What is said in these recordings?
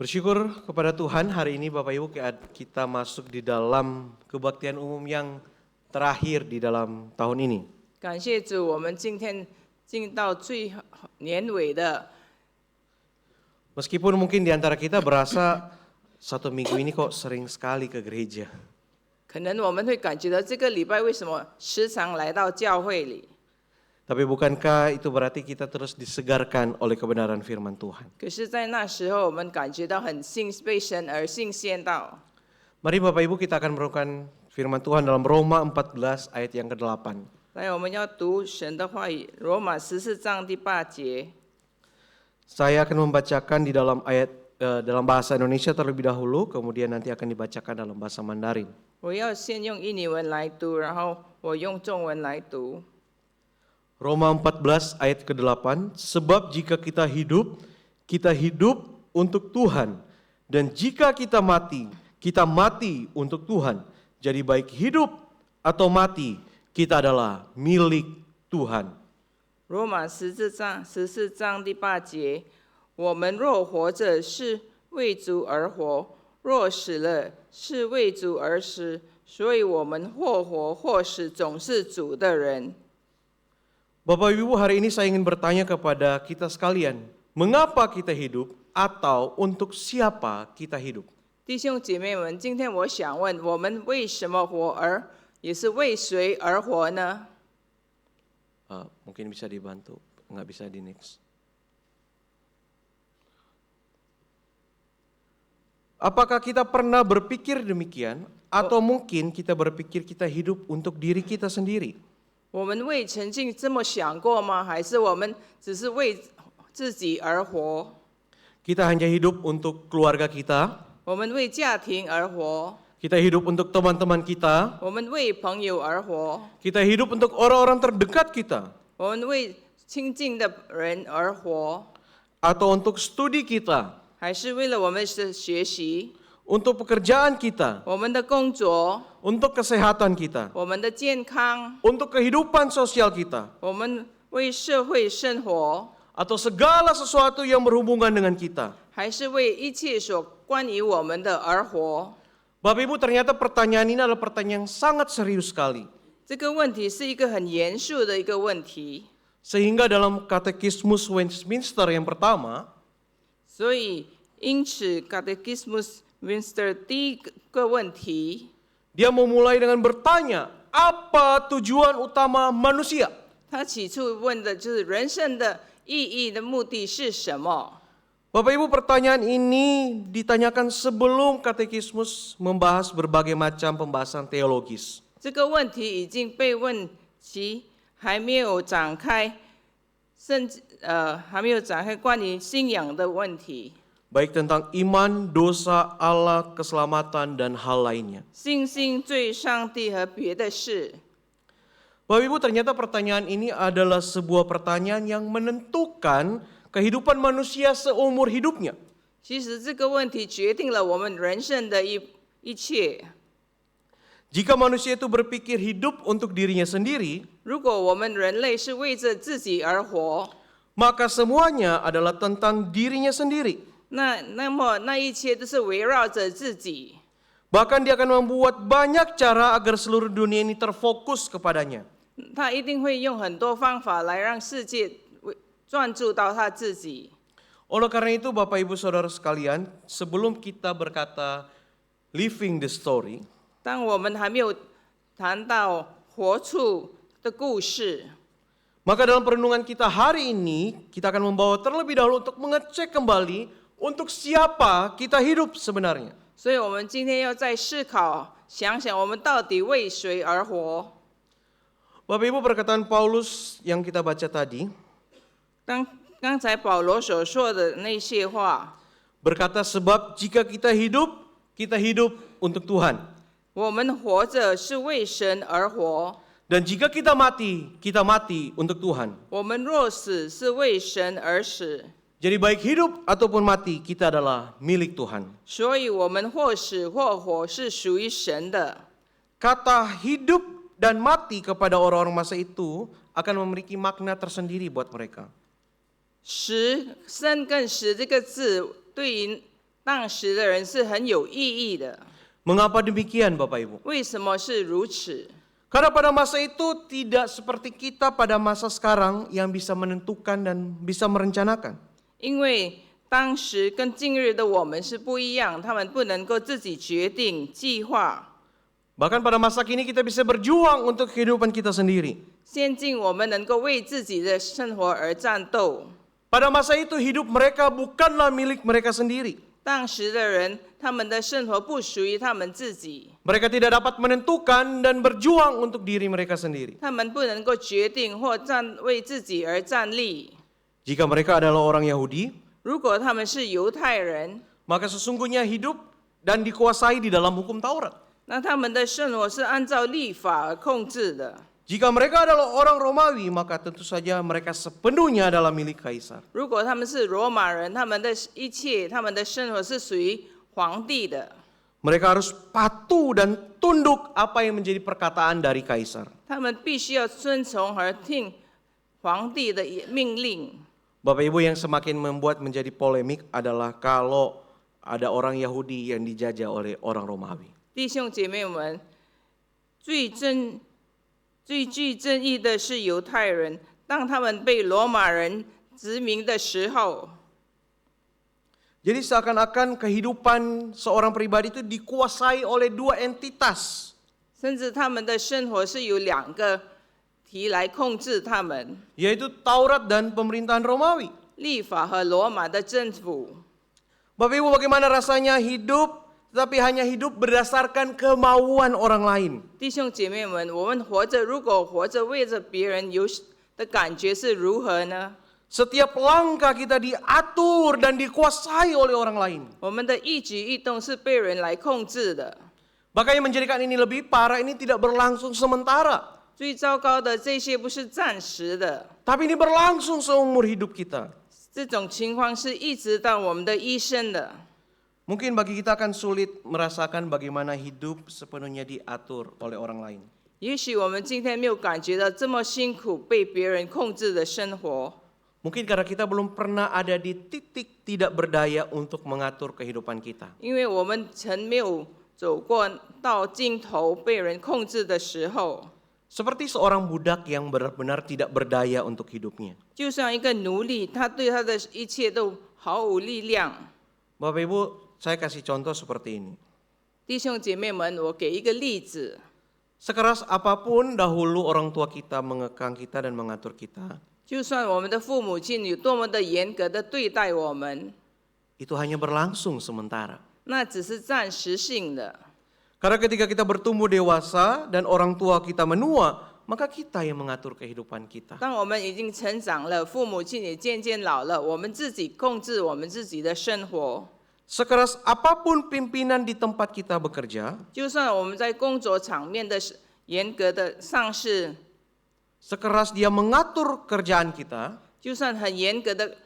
Bersyukur kepada Tuhan, hari ini Bapak Ibu kita masuk di dalam kebaktian umum yang terakhir di dalam tahun ini. 感谢主，我们今天进到最年尾的。 Meskipun mungkin di antara kita berasa satu minggu ini kok sering sekali ke gereja. 可能我们会感觉到这个礼拜为什么时常来到教会里？ Tapi bukankah itu berarti kita terus disegarkan oleh kebenaran firman Tuhan? 可是，在那时候，我们感觉到被神而信献到。 Mari Bapak Ibu kita akan merenungkan firman Tuhan dalam Roma 14 ayat yang ke-8. 来，我们要读神的话语，罗马14章第8节。 Saya akan membacakan di dalam dalam bahasa Indonesia terlebih dahulu, kemudian nanti akan dibacakan dalam bahasa Mandarin. 我要先用印尼文来读，然后我用中文来读。 Roma 14 ayat ke-8, sebab jika kita hidup untuk Tuhan. Dan jika kita mati untuk Tuhan. Jadi baik hidup atau mati, kita adalah milik Tuhan. 罗马14章第8节，我们若活着，是为主而活；若死了，是为主而死。所以我们或活或死，总是主的人。 Bapak Ibu, hari ini saya ingin bertanya kepada kita sekalian, mengapa kita hidup atau untuk siapa kita hidup? 弟兄姐妹们，今天我想问，我们为什么活，也是为谁而活呢？ Mungkin bisa dibantu, nggak bisa di next. Apakah kita pernah berpikir demikian, atau mungkin kita berpikir kita hidup untuk diri kita sendiri? 我们曾经这么想过吗？还是我们只是为自己而活？ Kita hanya hidup untuk keluarga kita. 我们为家庭而活。 Kita hidup untuk teman-teman kita. 我们为朋友而活。 Kita hidup untuk orang-orang terdekat kita. 我们为亲近的人而活。 Atau untuk studi kita. 还是为了我们的学习？ Untuk pekerjaan kita. 我们的工作。 Untuk kesehatan kita. 我们的健康。 Untuk kehidupan sosial kita. 我们为社会生活。 Atau segala sesuatu yang berhubungan dengan kita. 还是为一切所关于我们的而活？ Bapak Ibu, ternyata pertanyaan ini adalah pertanyaan yang sangat serius sekali. 这个问题是一个很严肃的一个问题。 Sehingga dalam Katekismus Westminster yang pertama, 所以因此 Catechismus Westminster 第一个问题， dia memulai dengan bertanya, apa tujuan utama manusia? 他起初问的就是人生的意义的目的是什么？ Bapak Ibu, pertanyaan ini ditanyakan sebelum Katekismus membahas berbagai macam pembahasan teologis. 这个问题已经被问及还没有展开，甚至还没有展开关于信仰的问题。 Baik tentang iman, dosa, Allah, keselamatan, dan hal lainnya. 信心、罪、上帝和别的事。 Bapak Ibu, ternyata pertanyaan ini adalah sebuah pertanyaan yang menentukan kehidupan manusia seumur hidupnya. 其实这个问题决定了我们人生的一切。 Jika manusia itu berpikir hidup untuk dirinya sendiri, 如果我们人类是为着自己而活， maka semuanya adalah tentang dirinya sendiri. 那么那一切都是围绕着自己。 Bahkan dia akan membuat banyak cara agar seluruh dunia ini terfokus kepadanya. 他一定会用很多方法来让世界专注到他自己。 Oleh karena itu Bapak Ibu Saudara sekalian, sebelum kita berkata living the story, 当我们还没有谈到活出的故事， maka dalam perenungan kita hari ini, kita akan membawa terlebih dahulu untuk mengecek kembali untuk siapa kita hidup sebenarnya. 所以我们今天要再思考，想想我们到底为谁而活。 Bapak Ibu, perkataan Paulus yang kita baca tadi, 刚才保罗所说的那些话， berkata sebab jika kita hidup untuk Tuhan. 我们活着是为神而活。 Dan jika kita mati untuk Tuhan. 我们若死，是为神而死。 Jadi baik hidup ataupun mati, kita adalah milik Tuhan. 所以我们或死或活是属于神的。 Kata hidup dan mati kepada orang-orang masa itu akan memiliki makna tersendiri buat mereka. 生跟死这个字对于当时的人是很有意义的。 Mengapa demikian Bapak Ibu? 为什么是如此？ Karena pada masa itu tidak seperti kita pada masa sekarang yang bisa menentukan dan bisa merencanakan. 因为当时跟今日的我们是不一样，他们不能够自己决定计划。 Bahkan pada masa kini kita bisa berjuang untuk kehidupan kita sendiri. 现今我们能够为自己的生活而战斗。 Pada masa itu hidup mereka bukanlah milik mereka sendiri. 当时的人，他们的生活不属于他们自己， Mereka tidak dapat menentukan dan berjuang untuk diri mereka sendiri. 他们不能够决定或为自己而站立。 Jika mereka adalah orang Yahudi, 如果他们是犹太人， maka sesungguhnya hidup dan dikuasai di dalam hukum Taurat. 那他们的生活是按照律法而控制的。 Jika mereka adalah orang Romawi, maka tentu saja mereka sepenuhnya adalah milik kaisar. 如果他们是罗马人，他们的一切，他们的生活是属于皇帝的。 Mereka harus patuh dan tunduk apa yang menjadi perkataan dari kaisar. 他们必须要遵从和听皇帝的命令。 Bapak Ibu, yang semakin membuat menjadi polemik adalah kalau ada orang Yahudi yang dijajah oleh orang Romawi. 弟兄姐妹们，最具争议的是犹太人，当他们被罗马人殖民的时候， Jadi seakan-akan kehidupan seorang pribadi itu dikuasai oleh dua entitas, 甚至他们的生活是由两个题来控制他们， yaitu Taurat dan pemerintahan Romawi. 律法和罗马的政府。 Bapak Ibu, bagaimana rasanya hidup tetapi hanya hidup berdasarkan kemauan orang lain? 弟兄姐妹们，我们活着，如果活着为着别人的感觉是如何呢？ Setiap langkah kita diatur dan dikuasai oleh orang lain. 我们的一举一动是被人来控制的。 Bahkan yang menjadikan ini lebih parah, ini tidak berlangsung sementara, 最糟糕的，这些不是暂时的， tapi ini berlangsung seumur hidup kita. 这种情况是一直到我们的一生的。 Mungkin bagi kita akan sulit merasakan bagaimana hidup sepenuhnya diatur oleh orang lain. 也许我们今天没有感觉到这么辛苦被别人控制的生活， Mungkin karena kita belum pernah ada di titik tidak berdaya untuk mengatur kehidupan kita. 因为我们曾没有走过到尽头被人控制的时候。 Seperti seorang budak yang benar-benar tidak berdaya untuk hidupnya. 就像一个奴隶，他对他的一切都毫无力量。 Bapak Ibu, saya kasih contoh seperti ini. 弟兄姐妹们，我给一个例子。 Sekeras apapun dahulu orang tua kita mengekang kita dan mengatur kita, 就算我们的父母亲有多么的严格的对待我们， itu hanya berlangsung sementara. 那只是暂时性的。 Karena ketika kita bertumbuh dewasa dan orang tua kita menua, maka kita yang mengatur kehidupan kita. 当我们已经成长了，父母亲也渐渐老了，我们自己控制我们自己的生活。 Sekeras apapun pimpinan di tempat kita bekerja, 就算我们在工作场面的严格的上司， sekeras dia mengatur kerjaan kita, 就算很严格的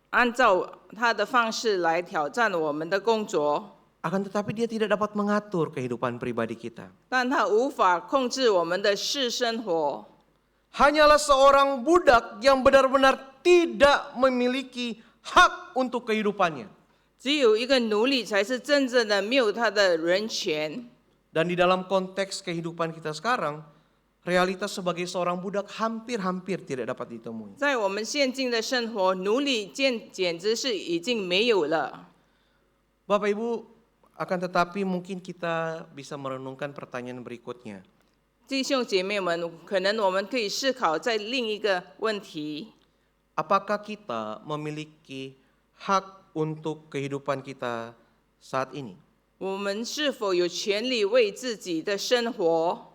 按照他的方式来挑战我们的工作， akan tetapi dia tidak dapat mengatur kehidupan pribadi kita. 但他无法控制我们的私生活。 Hanyalah seorang budak yang benar-benar tidak memiliki hak untuk kehidupannya. 只有一个奴隶才是真正的没有他的人权。 Dan di dalam konteks kehidupan kita sekarang, realitas sebagai seorang budak hampir-hampir tidak dapat ditemui. 在我们现今的生活，奴隶简直是已经没有了。 Bapak Ibu, akan tetapi mungkin kita bisa merenungkan pertanyaan berikutnya. 弟兄姐妹们，可能我们可以思考在另一个问题： Apakah kita memiliki hak untuk kehidupan kita saat ini? 我们是否有权利为自己的生活？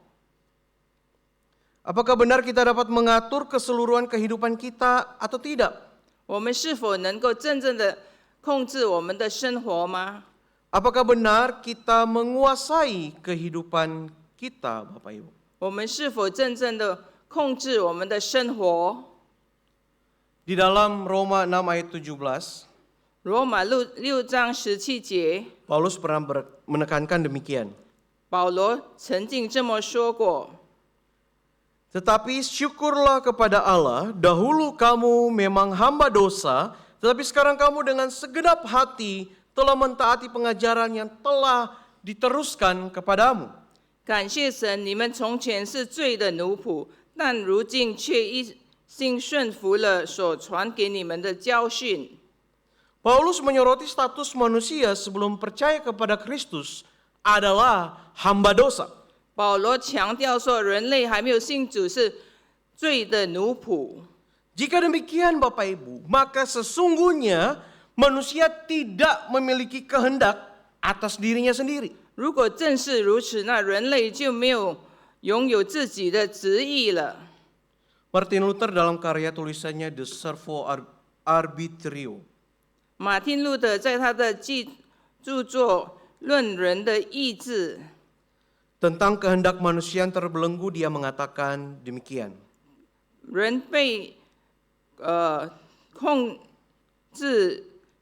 Apakah benar kita dapat mengatur keseluruhan kehidupan kita atau tidak? 我们是否能够真正的控制我们的生活吗？ Apakah benar kita menguasai kehidupan kita, Bapak Ibu? 我们是否真正的控制我们的生活？ Di dalam Roma 6 ayat 17, 罗马6章17节， Paulus pernah menekankan demikian. 保罗曾经这么说过。 Tetapi syukurlah kepada Allah, dahulu kamu memang hamba dosa, Tetapi sekarang kamu dengan segenap hati telah mentaati pengajaran yang telah diteruskan kepadamu. 感谢神，你们从前是罪的奴仆，但如今却一心顺服了所传给你们的教训。 Paulus menyoroti status manusia sebelum percaya kepada Kristus adalah hamba dosa. 保罗强调说，人类还没有信主是罪的奴仆。 Jika demikian Bapak Ibu, maka sesungguhnya manusia tidak memiliki kehendak atas dirinya sendiri. 如果正是如此，那人类就没有拥有自己的旨意了。 Martin Luther dalam karya tulisannya The Servo Arbitrio 马丁路德在他的著作《论人的意志》 tentang kehendak manusia yang terbelenggu, dia mengatakan demikian. 人被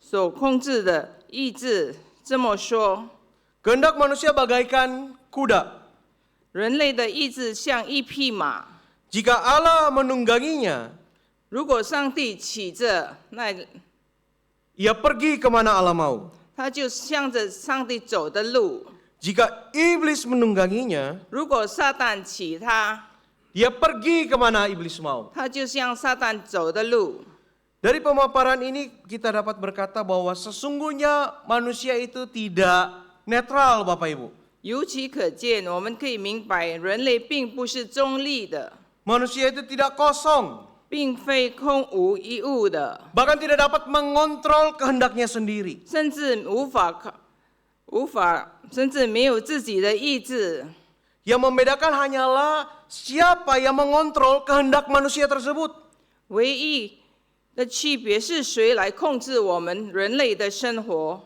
所控制的意志这么说： Kehendak manusia bagaikan kuda. 人类的意志像一匹马， Jika Allah menungganginya, 如果上帝骑着，那 ia pergi kemana Allah mau. 他就向着上帝走的路； Jika iblis menungganginya, 如果撒旦骑他， dia pergi kemana iblis mau. 他就向撒旦走的路。 Dari pemaparan ini kita dapat berkata bahwa sesungguhnya manusia itu tidak netral Bapak Ibu. 由此可见，我们可以明白，人类并不是中立的， Manusia itu tidak kosong, 并非空无一物的， bahkan tidak dapat mengontrol kehendaknya sendiri. 甚至甚至没有自己的意志。 Yang membedakan hanyalah siapa yang mengontrol kehendak manusia tersebut. 唯一的区别是谁来控制我们人类的生活。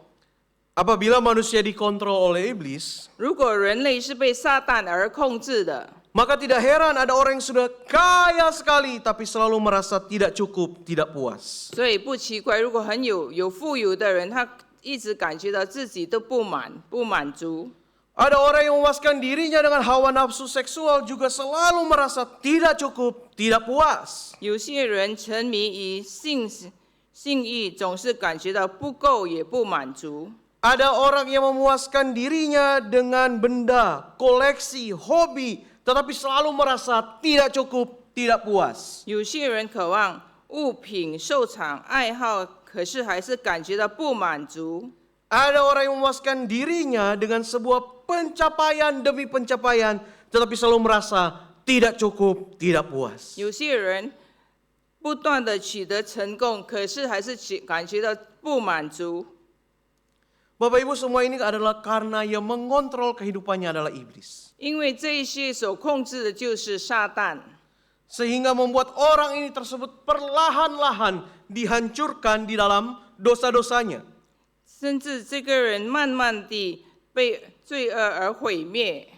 Apabila manusia dikontrol oleh iblis, 如果人类是被撒旦而控制的， maka tidak heran ada orang yang sudah kaya sekali tapi selalu merasa tidak cukup, tidak puas. 所以不奇怪，如果有富有的人，他一直感觉到自己都不满足。 Ada orang yang memuaskan dirinya dengan hawa nafsu seksual juga selalu merasa tidak cukup, tidak puas. 有些人沉迷于性欲，总是感觉到不够也不满足。 Ada orang yang memuaskan dirinya dengan benda, koleksi, hobi, tetapi selalu merasa tidak cukup, tidak puas. 有些人渴望物品、收藏、爱好，可是还是感觉到不满足。 Ada orang yang memuaskan dirinya dengan sebuah pencapaian demi pencapaian, tetapi selalu merasa tidak cukup, tidak puas. 有些人不断的取得成功，可是还是感觉到不满足。 Bapak Ibu, semua ini adalah karena yang mengontrol kehidupannya adalah iblis. 因为这一些所控制的就是撒旦， Sehingga membuat orang ini tersebut perlahan-lahan dihancurkan di dalam dosa-dosanya. 甚至这个人慢慢地被罪恶而毁灭。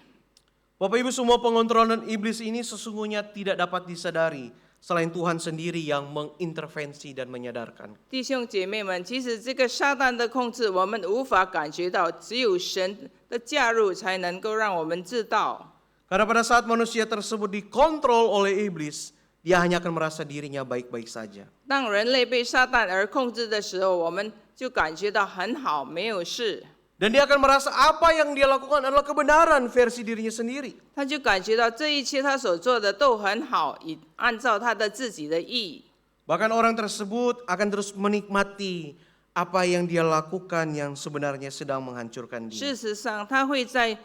Bapak Ibu, semua pengontrolan iblis ini sesungguhnya tidak dapat disadari selain Tuhan sendiri yang mengintervensi dan menyadarkan. 弟兄姐妹们，其实这个撒旦的控制，我们无法感觉到，只有神的介入才能够让我们知道。 Karena pada saat manusia tersebut dikontrol oleh iblis, dia hanya akan merasa dirinya baik-baik saja. 当人类被撒旦而控制的时候，我们就感觉到很好，没有事。 Dan dia akan merasa apa yang dia lakukan adalah kebenaran versi dirinya sendiri. 他就感觉到这一切他所做的都很好，以按照他的自己的意。 Bahkan orang tersebut akan terus menikmati apa yang dia lakukan yang sebenarnya sedang menghancurkan dia. 事实上，他会在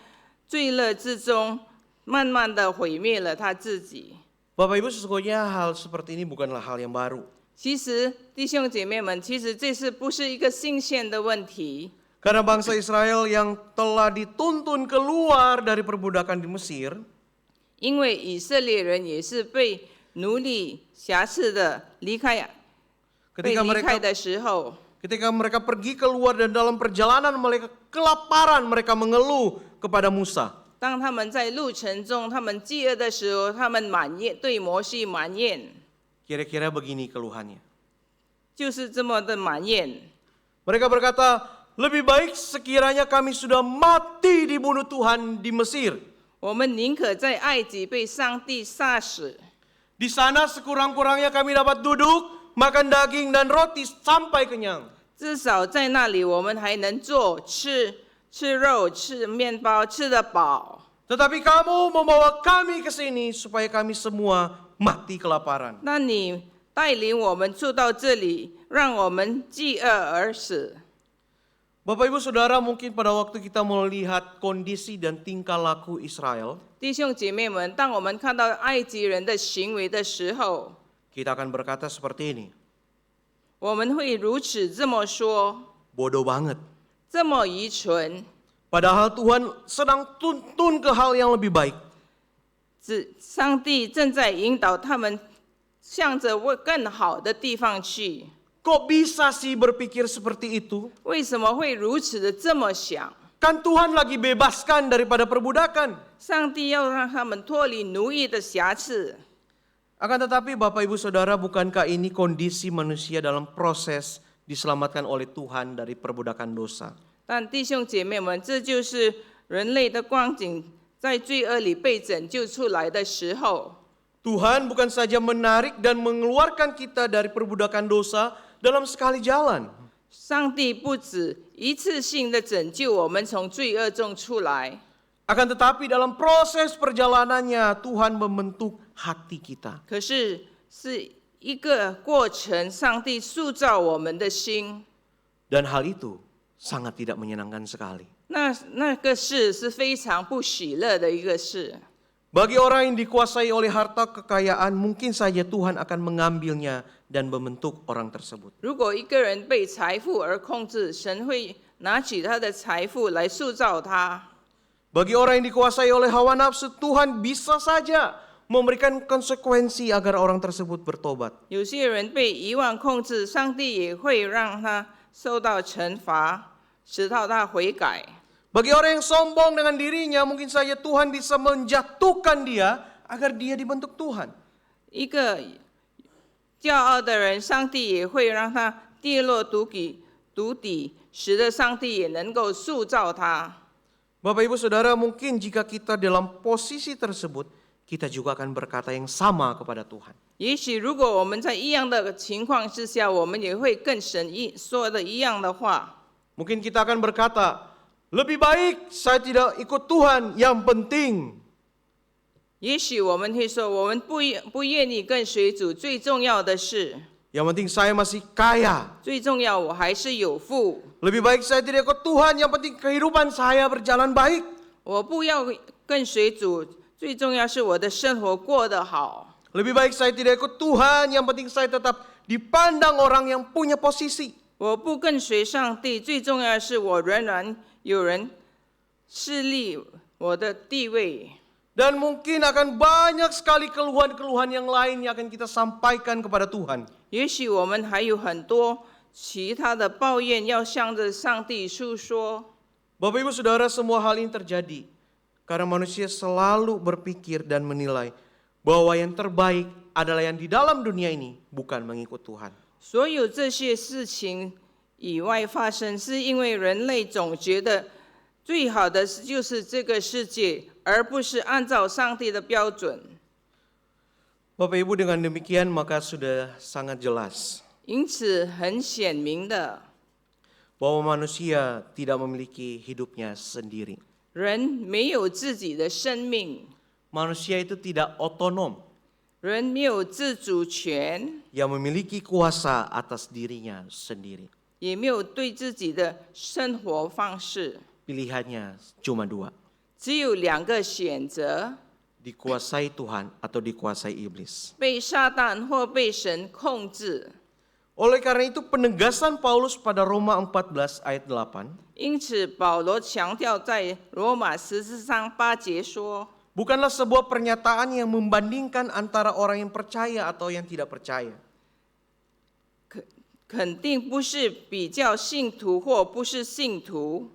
罪恶之中，慢慢的毁灭了他自己。 Bapak Ibu, sesungguhnya hal seperti ini bukanlah hal yang baru. 其实，弟兄姐妹们，其实这不是一个新鲜的问题。 Karena bangsa Israel yang telah dituntun keluar dari perbudakan di Mesir, 因为以色列人也是被奴隶辖制的被离开的时候， ketika mereka pergi keluar dan dalam perjalanan mereka kelaparan, mereka mengeluh kepada Musa. 当他们在路程中，他们饥饿的时候，他们对摩西埋怨， Kira-kira begini keluhannya. 就是这么的埋怨。 Mereka berkata, lebih baik sekiranya kami sudah mati dibunuh Tuhan di Mesir. 我们宁可在埃及被上帝杀死， Di sana sekurang-kurangnya kami dapat duduk makan daging dan roti sampai kenyang. 至少在那里我们还能坐、吃肉、吃面包，吃得饱。 Tetapi kamu membawa kami ke sini supaya kami semua mati kelaparan. 那你带领我们住到这里，让我们饥饿而死。 Bapak Ibu Saudara, mungkin pada waktu kita melihat kondisi dan tingkah laku Israel, 弟兄姐妹们，当我们看到埃及人的行为的时候， kita akan berkata seperti ini, 我们会如此这么说： bodoh banget. 这么愚蠢。 Padahal Tuhan sedang tuntun ke hal yang lebih baik. 上帝正在引导他们向着更好的地方去。 Kok bisa sih berpikir seperti itu? 为什么会如此的这么想？ Kan Tuhan lagi bebaskan daripada perbudakan. 上帝要让他们脱离奴役的辖制。 Akan tetapi Bapak Ibu Saudara, bukankah ini kondisi manusia dalam proses diselamatkan oleh Tuhan dari perbudakan dosa? 但弟兄姐妹们，这就是人类的光景，在罪恶里被拯救出来的时候， Tuhan bukan saja menarik dan mengeluarkan kita dari perbudakan dosa dalam sekali jalan. 上帝不止一次性的拯救我们从罪恶中出来， Akan tetapi dalam proses perjalanannya Tuhan membentuk hati kita. 可是是一个过程，上帝塑造我们的心。 Dan hal itu sangat tidak menyenangkan sekali. 那个事是非常不喜乐的一个事。 Bagi orang yang dikuasai oleh harta kekayaan, mungkin saja Tuhan akan mengambilnya dan membentuk orang tersebut. 如果一个人被财富而控制，神会拿起他的财富来塑造他。 Bagi orang yang dikuasai oleh hawa nafsu, Tuhan bisa saja memberikan konsekuensi agar orang tersebut bertobat. 有些人被遗忘控制，上帝也会让他受到惩罚，直到他悔改。 Bagi orang yang sombong dengan dirinya, mungkin saja Tuhan bisa menjatuhkan dia agar dia dibentuk Tuhan. 一个骄傲的人，上帝也会让他跌落谷底，使得上帝也能够塑造他。 Bapak Ibu Saudara, mungkin jika kita dalam posisi tersebut, kita juga akan berkata yang sama kepada Tuhan. 也许如果我们在一样的情况之下，我们也会跟神说的一样的话。 Mungkin kita akan berkata, lebih baik saya tidak ikut Tuhan, yang penting. 也许我们会说，我们不愿意跟随主，最重要的是， Yang penting saya masih kaya. 最重要我还是有福。 Lebih baik saya tidak ikut Tuhan, yang penting kehidupan saya berjalan baik. 我不要跟随主，最重要是我的生活过得好。 Lebih baik saya tidak ikut Tuhan, yang penting saya tetap dipandang orang yang punya posisi. 我不跟随上帝，最重要的是我仍然有人势力我的地位。 Dan mungkin akan banyak sekali keluhan-keluhan yang lain yang akan kita sampaikan kepada Tuhan. 也许我们还有很多其他的抱怨要向着上帝诉说。 Bapak Ibu Saudara, semua hal ini terjadi karena manusia selalu berpikir dan menilai bahwa yang terbaik adalah yang di dalam dunia ini, bukan mengikut Tuhan. 所有这些事情以外发生，是因为人类总觉得最好的就是这个世界，而不是按照上帝的标准。 Bapak Ibu, dengan demikian maka sudah sangat jelas 因此，很显明的， bahwa manusia tidak memiliki hidupnya sendiri. 人没有自己的生命， Manusia itu tidak otonom, 人没有自主权， yang memiliki kuasa atas dirinya sendiri. 也没有对自己的生活方式， Pilihannya cuma dua, 只有两个选择： dikuasai Tuhan atau dikuasai iblis. 被撒旦或被神控制。 Oleh karena itu penegasan Paulus pada Roma 14 ayat 8, 因此，保罗强调在罗马14章8节说。 bukanlah sebuah pernyataan yang membandingkan antara orang yang percaya atau yang tidak percaya. 肯定不是比较信徒或不是信徒，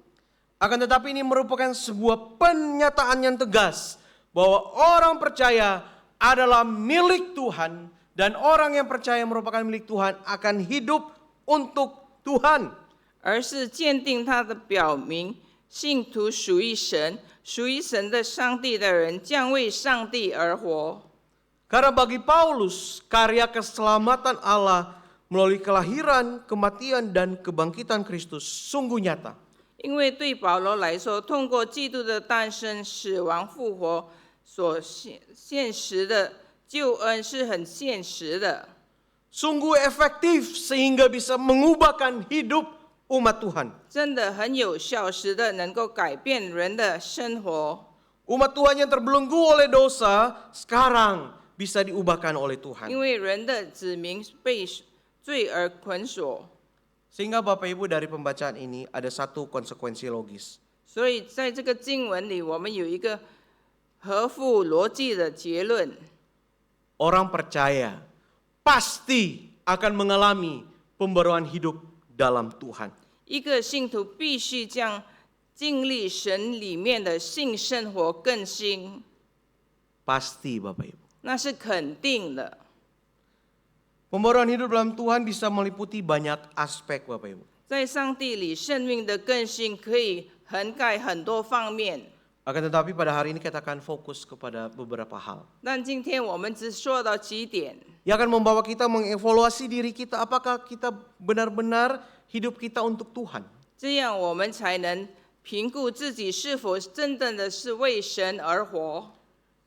Akan tetapi ini merupakan sebuah pernyataan yang tegas bahwa orang percaya adalah milik Tuhan dan orang yang percaya merupakan milik Tuhan akan hidup untuk Tuhan. 而是鉴定他的表明，信徒属于神，属于神的上帝的人将为上帝而活。 Karena bagi Paulus karya keselamatan Allah melalui kelahiran, kematian, dan kebangkitan Kristus sungguh nyata. 因为对保罗来说，通过基督的诞生、死亡、复活所现实的救恩是很现实的， Sungguh efektif sehingga bisa mengubahkan hidup umat Tuhan. 真的很有效，使得能够改变人的生活。 Umat Tuhan yang terbelenggu oleh dosa sekarang bisa diubahkan oleh 因 Tuhan. 为人的子民被罪而捆锁， Sehingga Bapak Ibu dari pembacaan ini ada satu konsekuensi logis. 所以在这个经文里，我们有一个合乎逻辑的结论： Orang percaya pasti akan mengalami pembaruan hidup dalam Tuhan. 一个信徒必须将经历神里面的性生活更新， Pasti Bapak Ibu. 那是肯定的。 Pembaruan hidup dalam Tuhan bisa meliputi banyak aspek Bapak Ibu. 在上帝里，生命的更新可以涵盖很多方面， Akan tetapi pada hari ini kita akan fokus kepada beberapa hal. 但今天我们只说到几点， Yang akan membawa kita mengevaluasi diri kita apakah kita benar-benar hidup kita untuk Tuhan. 这样我们才能评估自己是否真正的是为神而活。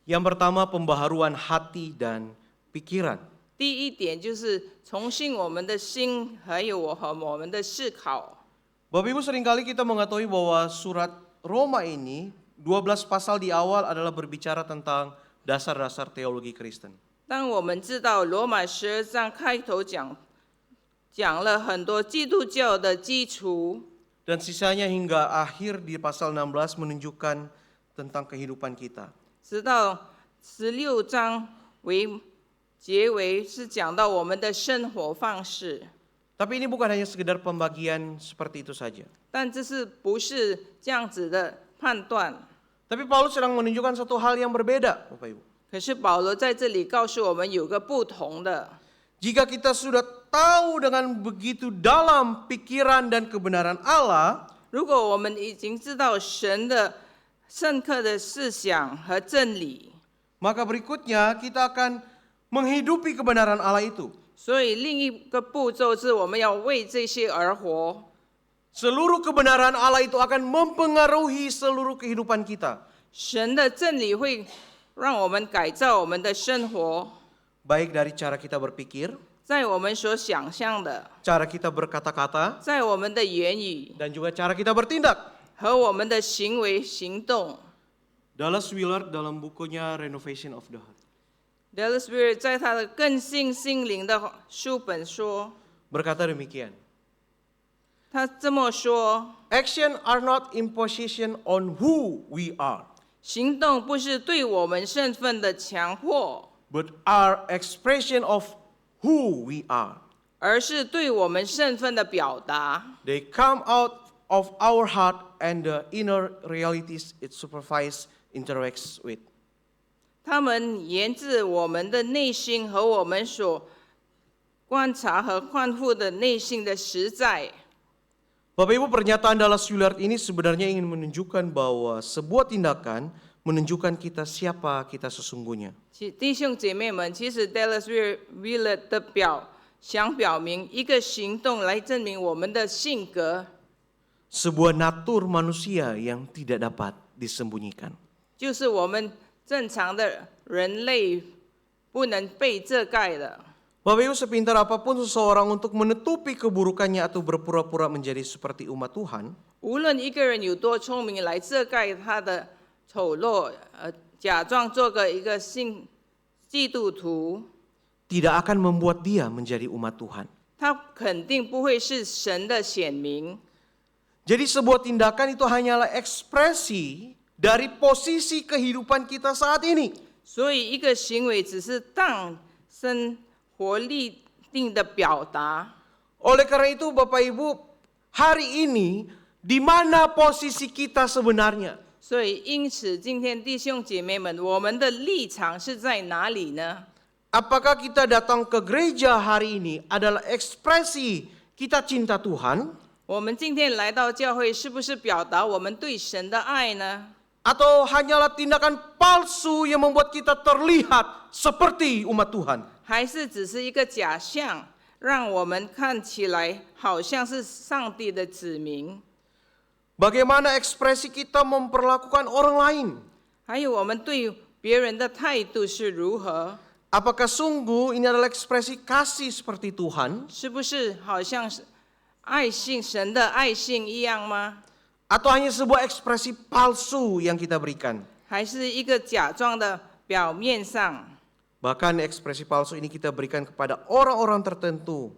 Yang pertama pembaharuan hati dan pikiran. 第一点就是重新我们的心，还有我们的思考。 Bapak Ibu seringkali kita mengetahui bahwa surat Roma ini 12 pasal di awal adalah berbicara tentang dasar-dasar teologi Kristen. 当我们知道罗马12章开头讲了很多基督教的基础， Dan sisanya hingga akhir di pasal 16 menunjukkan tentang kehidupan kita. 直到16章结尾是讲到我们的生活方式。 Tapi ini bukan hanya sekedar pembagian seperti itu saja. 但这是不是这样子的判断？ Tapi Paulus sedang menunjukkan satu hal yang berbeda, Bapak Ibu. 可是保罗在这里告诉我们有个不同的。 Jika kita sudah tahu dengan begitu dalam pikiran dan kebenaran Allah, 如果我们已经知道神的深刻的思想和真理， maka berikutnya kita akan menghidupi kebenaran Allah itu. 所以另一个步骤是我们要为这些而活。 Seluruh kebenaran Allah itu akan mempengaruhi seluruh kehidupan kita. 神的真理会让我们改造我们的生活， Baik dari cara kita berpikir, 在我们所想象的， cara kita berkata-kata, 在我们的言语 dan juga cara kita bertindak. 和我们的行为行动。 Dallas Willard dalam bukunya Renovation of the Heart Dallas Willard 在他的更新心灵的书本说， berkata demikian. 他这么说： Action are not imposition on who we are, 行动不是对我们身份的强迫， but are expression of who we are. 而是对我们身份的表达。 They come out of our heart and the inner realities it supervise interacts with. 他们源自我们的内心和我们所观察和看护的内心的实在。 Bapak Ibu, pernyataan Dallas Willard ini sebenarnya ingin menunjukkan bahwa sebuah tindakan menunjukkan kita siapa kita sesungguhnya. 弟兄姐妹们，其实 Dallas Willard 的想表明一个行动来证明我们的性格， Sebuah natur manusia yang tidak dapat disembunyikan. 就是我们正常的人类不能被遮盖的。 Bapak Ibu, sepintar apapun seseorang untuk menutupi keburukannya atau berpura-pura menjadi seperti umat Tuhan, 无论一个人有多聪明来遮盖他的丑陋，假装做一个基督徒， tidak akan membuat dia menjadi umat Tuhan. 他肯定不会是神的显明。 Jadi sebuah tindakan itu hanyalah ekspresi dari posisi kehidupan kita saat ini. 所以一个行为只是当生活立定的表达。 Oleh karena itu Bapak Ibu, hari ini di mana posisi kita sebenarnya? 所以因此，今天弟兄姐妹们，我们的立场是在哪里呢？ Apakah kita datang ke gereja hari ini adalah ekspresi kita cinta Tuhan? 我们今天来到教会，是不是表达我们对神的爱呢？ Atau hanyalah tindakan palsu yang membuat kita terlihat seperti umat Tuhan? 还是只是一个假象，让我们看起来好像是上帝的子民。 Bagaimana ekspresi kita memperlakukan orang lain? 还有我们对别人的态度是如何？ Apakah sungguh ini adalah ekspresi kasih seperti Tuhan? 是不是好像是神的爱性一样吗？ Atau hanya sebuah ekspresi palsu yang kita berikan? 还是一个假装的表面上？ Bahkan ekspresi palsu ini kita berikan kepada orang-orang tertentu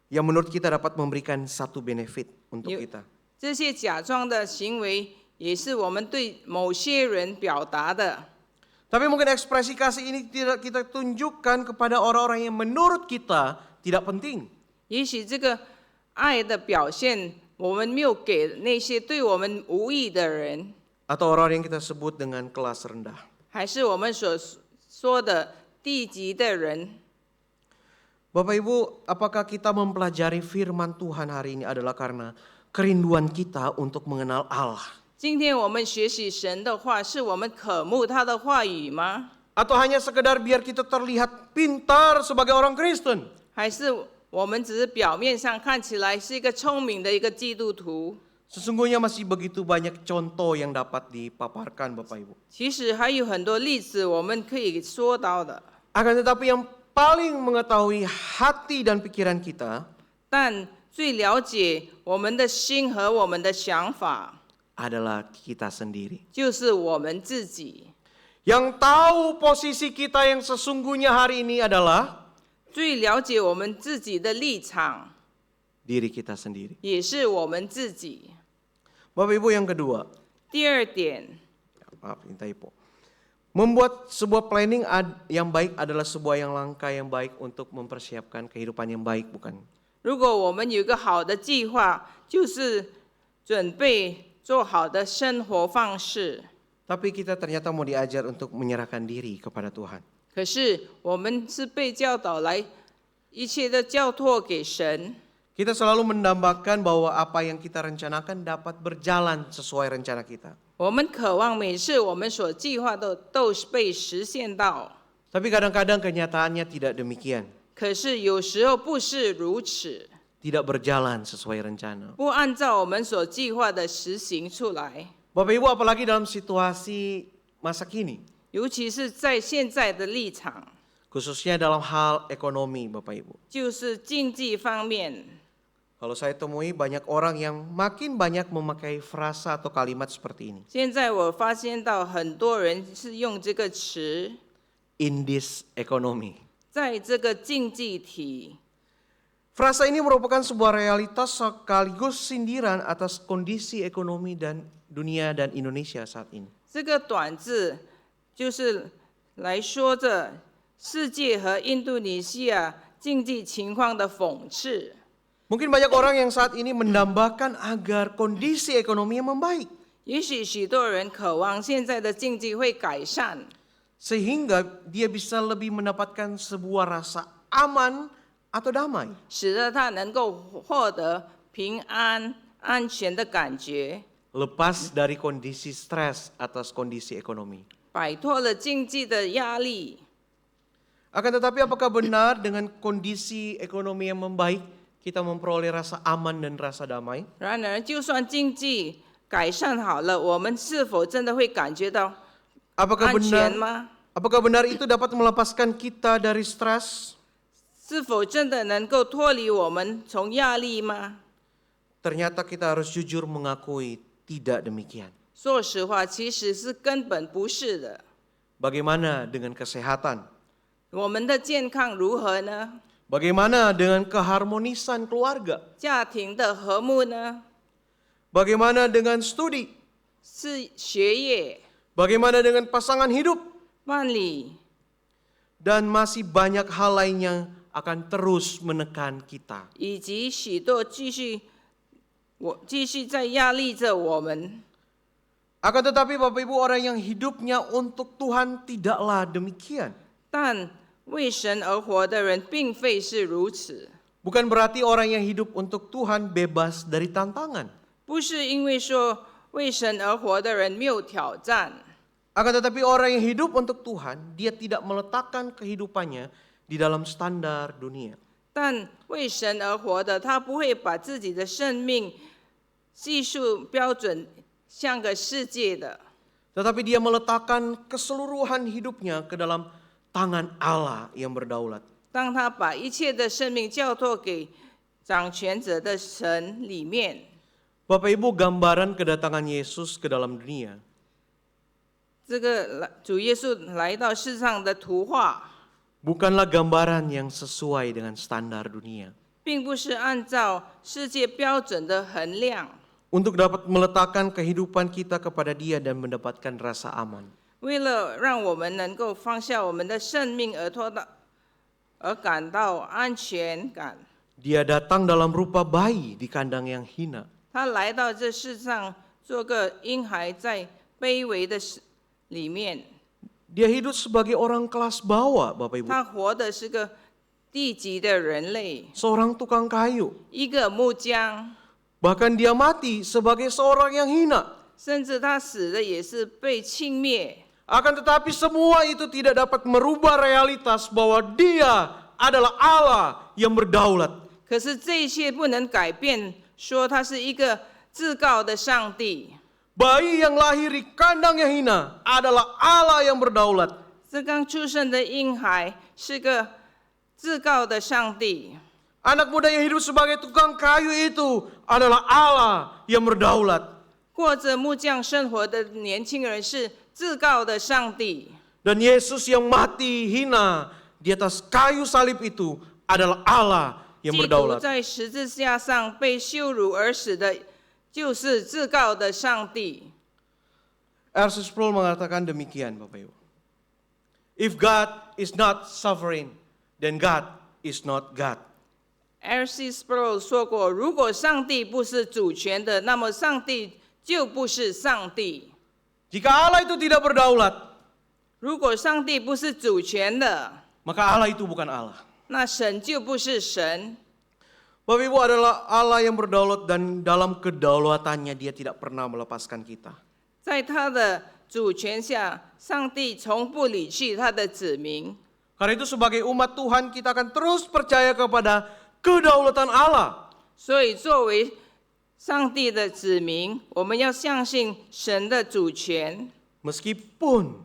yang menurut kita dapat memberikan satu benefit untuk kita. 这些假装的行为也是我们对某些人表达的。 Tapi mungkin ekspresi kasih ini tidak kita tunjukkan kepada orang-orang yang menurut kita tidak penting. 也许这个爱的表现，我们没有给那些对我们无益的人， Atau orang yang kita sebut dengan kelas rendah. 还是我们所说的低级的人。 Bapak Ibu, apakah kita mempelajari firman Tuhan hari ini adalah karena kerinduan kita untuk mengenal Allah? 今天我们学习神的话，是我们渴慕他的话语吗？ Atau hanya sekedar biar kita terlihat pintar sebagai orang Kristen? 还是我们只是表面上看起来是一个聪明的一个基督徒？ Sesungguhnya masih begitu banyak contoh yang dapat dipaparkan Bapak Ibu. 其实还有很多例子我们可以说到的， Akan tetapi yang paling mengetahui hati dan pikiran kita 但最了解我们的心和我们的想法， adalah kita sendiri. 就是我们自己。 Yang tahu posisi kita yang sesungguhnya hari ini adalah 最了解我们自己的立场， diri kita sendiri. 也是我们自己。 Bapak Ibu, yang kedua, 第二点， maaf ini typo. Membuat sebuah planning yang baik adalah sebuah langkah yang baik untuk mempersiapkan kehidupan yang baik, bukan? 如果我们有一个好的计划，就是准备做好的生活方式。 Tapi kita ternyata mau diajar untuk menyerahkan diri kepada Tuhan. 可是我们是被教导来一切的交托给神。 Kita selalu mendambakan bahwa apa yang kita rencanakan dapat berjalan sesuai rencana kita. 我们渴望每次我们所计划的都是被实现到， Tapi kadang-kadang kenyataannya tidak demikian. 可是有时候不是如此， Tidak berjalan sesuai rencana. 不按照我们所计划的实行出来。 Bapak Ibu, apalagi dalam situasi masa kini, 尤其是在现在的立场， khususnya dalam hal ekonomi, Bapak Ibu. 就是经济方面。 Kalau saya temui banyak orang yang makin banyak memakai frasa atau kalimat seperti ini. 现在我发现到很多人是用这个词， In this economy. 在这个经济体， Frasa ini merupakan sebuah realitas sekaligus sindiran atas kondisi ekonomi dan dunia dan Indonesia saat ini. 这个短字就是来说着世界和印度尼西亚经济情况的讽刺。 Mungkin banyak orang yang saat ini mendambakan agar kondisi ekonomi yang membaik. 也许许多人渴望现在的经济会改善， Sehingga dia bisa lebih mendapatkan sebuah rasa aman atau damai. 使得他能够获得平安、安全的感觉， Lepas dari kondisi stres atas kondisi ekonomi. 摆脱了经济的压力。 Akan tetapi apakah benar dengan kondisi ekonomi yang membaik kita memperoleh rasa aman dan rasa damai? 然而，就算经济改善好了，我们是否真的会感觉到 Apakah 安全 benar? 吗？ Apakah benar itu dapat melepaskan kita dari stres? 是否真的能够脱离我们从压力吗？ Ternyata kita harus jujur mengakui tidak demikian. 说实话，其实是根本不是的。 Bagaimana dengan kesehatan? 我们的健康如何呢？ Bagaimana dengan keharmonisan keluarga? 家庭的和睦呢？ Bagaimana dengan studi? 是学业、 Bagaimana dengan pasangan hidup? 伴侣， Dan masih banyak hal lain yang akan terus menekan kita. 以及许多继续在压力着我们。 Akan tetapi Bapak Ibu, orang yang hidupnya untuk Tuhan tidaklah demikian. 但为神而活的人并非是如此， Bukan berarti orang yang hidup untuk Tuhan bebas dari tantangan. 不是因为说为神而活的人没有挑战， Akan tetapi orang yang hidup untuk Tuhan, dia tidak meletakkan kehidupannya di dalam standar dunia. 但为神而活的，他不会把自己的生命系数标准像个世界的， Tetapi dia meletakkan keseluruhan hidupnya ke dalam tangan Allah yang berdaulat. 当他把一切的生命交托给掌权者的神里面， Bapak Ibu, gambaran kedatangan Yesus ke dalam dunia 这个主耶稣来到世上的图画， bukanlah gambaran yang sesuai dengan standar dunia. 并不是按照世界标准的衡量， Untuk dapat meletakkan kehidupan kita kepada Dia dan mendapatkan rasa aman. 为了让我们能够放下我们的生命而感到安全感。 Dia datang dalam rupa bayi di kandang yang hina. 他来到这世上做个婴孩，在卑微的里面， Dia hidup sebagai orang kelas bawah, Bapak Ibu. 他活的是个低级的人类， Seorang tukang kayu. 一个木匠， Bahkan dia mati sebagai seorang yang hina. 甚至他死的也是被轻蔑。 Akan tetapi semua itu tidak dapat merubah realitas bahwa Dia adalah Allah yang berdaulat. 可是这一切不能改变，说他是一个至高的上帝。 Bayi yang lahir di kandang yang hina adalah Allah yang berdaulat. 这刚出生的婴孩是个至高的上帝。 Anak muda yang hidup sebagai tukang kayu itu adalah Allah yang berdaulat. 过着木匠生活的年轻人是至高的上帝。 Dan Yesus yang mati hina di atas kayu salib itu adalah Allah yang 基督 berdaulat. 在十字架上被羞辱而死的，就是至高的上帝。 R.C. Sproul mengatakan demikian, Bapak Ibu. If God is not sovereign, then God is not God. R.C. Sproul 说过，如果上帝不是主权的，那么上帝就不是上帝。 Jika Allah itu tidak berdaulat, 如果上帝不是主权的， maka Allah itu bukan Allah. 那神就不是神。 Bapak Ibu, adalah Allah yang berdaulat dan dalam kedaulatannya Dia tidak pernah melepaskan kita. 在他的主权下，上帝从不离弃他的子民。 Karena itu sebagai umat Tuhan kita akan terus percaya kepada kedaulatan Allah. 所以，作为上帝的子民，我们要相信神的主权。 Meskipun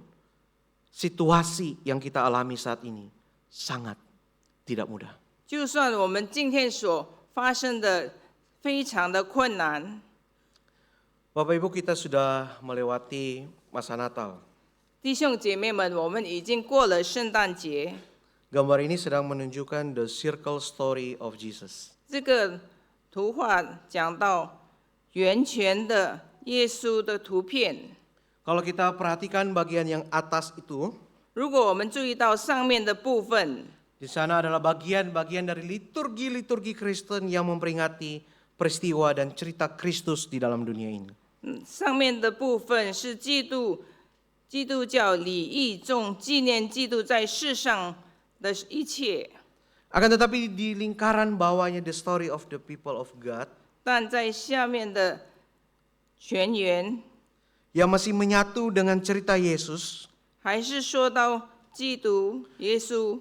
situasi yang kita alami saat ini sangat tidak mudah. 就算我们今天所发生的非常的困难， Bapak Ibu, kita sudah melewati masa Natal. 弟兄姐妹们，我们已经过了圣诞节。 Gambar ini sedang menunjukkan the circle story of Jesus. 这个图画讲到圆圈的耶稣的图片。 Kalau kita perhatikan bagian yang atas itu, 如果我们注意到上面的部分， di sana adalah bagian-bagian dari liturgi-liturgi Kristen yang memperingati peristiwa dan cerita Kristus di dalam dunia ini. 上面的部分是基督教礼义中纪念基督在世上的一切， Akan tetapi di lingkaran bawahnya the story of the people of God 但在下面的全员 yang masih menyatu dengan cerita Yesus, 还是说到基督耶稣，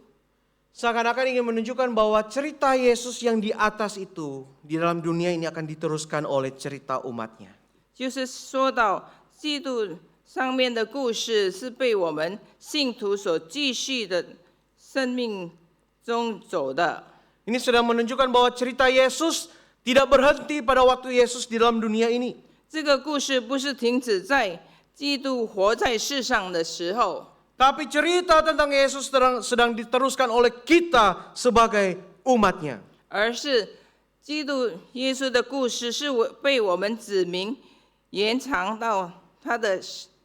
seakan-akan ingin menunjukkan bahwa cerita Yesus yang di atas itu di dalam dunia ini akan diteruskan oleh cerita umatnya. 就是说到基督上面的故事是被我们信徒所继续的生命中走的。 Ini sedang menunjukkan bahwa cerita Yesus tidak berhenti pada waktu Yesus di dalam dunia ini. 这个故事不是停止在基督活在世上的时候， Tapi cerita tentang Yesus sedang diteruskan oleh kita sebagai umatnya. 而是基督耶稣的故事是被我们子民延长到他的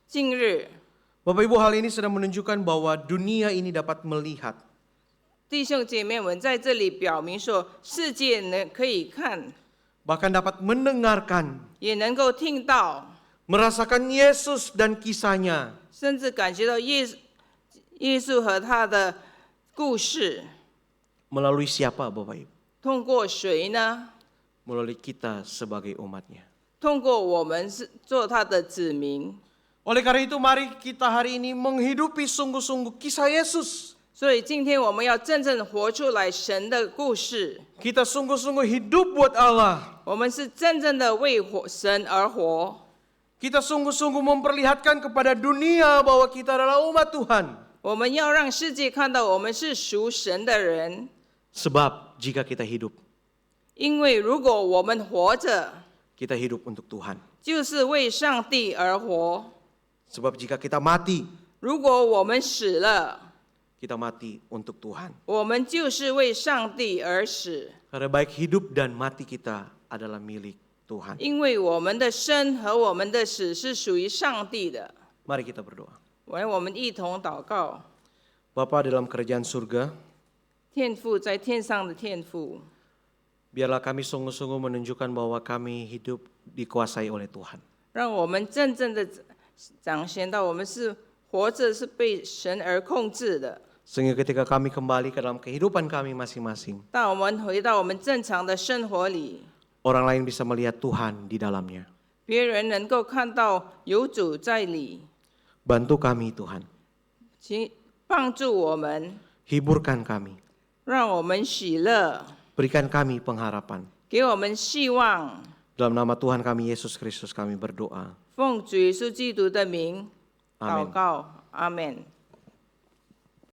今日。 Bapak Ibu, hal ini sedang menunjukkan bahwa dunia ini dapat melihat 弟兄姐妹们在这里表明说，世界呢可以看， bahkan dapat mendengarkan, 也能够听到， merasakan Yesus dan kisahnya 甚至感觉到耶稣和他的故事。 melalui siapa, Bapak Ibu? 通过谁呢？ Melalui kita sebagai umatnya. 通过我们是做他的子民。 Oleh karena itu mari kita hari ini menghidupi sungguh-sungguh kisah Yesus. 所以今天我们要真正活出来神的故事。 Kita sungguh-sungguh hidup buat Allah. 我们是真正的为神而活。 Kita sungguh-sungguh memperlihatkan kepada dunia bahwa kita adalah umat Tuhan. 我们要让世界看到我们是属神的人， Sebab jika kita hidup, 因为如果我们活着， kita hidup untuk Tuhan. 就是为上帝而活； Sebab jika kita mati, 如果我们死了， kita mati untuk Tuhan. 我们就是为上帝而死。 Karena baik hidup dan mati kita adalah milik Tuhan. 因为我们的生和我们的死是属于上帝的。 Mari kita berdoa. 我们一同祷告。 Bapa dalam kerajaan surga, 天父在天上的天父， biarlah kami sungguh-sungguh menunjukkan bahwa kami hidup dikuasai oleh Tuhan. 让我们真正的彰显到我们是活着是被神而控制的。 Sehingga ketika kami kembali ke dalam kehidupan kami masing-masing, 当我们回到我们正常的生活里， orang lain bisa melihat Tuhan di dalamnya. 别人能够看到有主在里， Bantu kami Tuhan, 请帮助我们， hiburkan kami, 让我们喜乐， berikan kami pengharapan. 给我们希望。 Dalam nama Tuhan kami Yesus Kristus kami berdoa. 奉主耶稣基督的名祷 Amin. 告，阿门。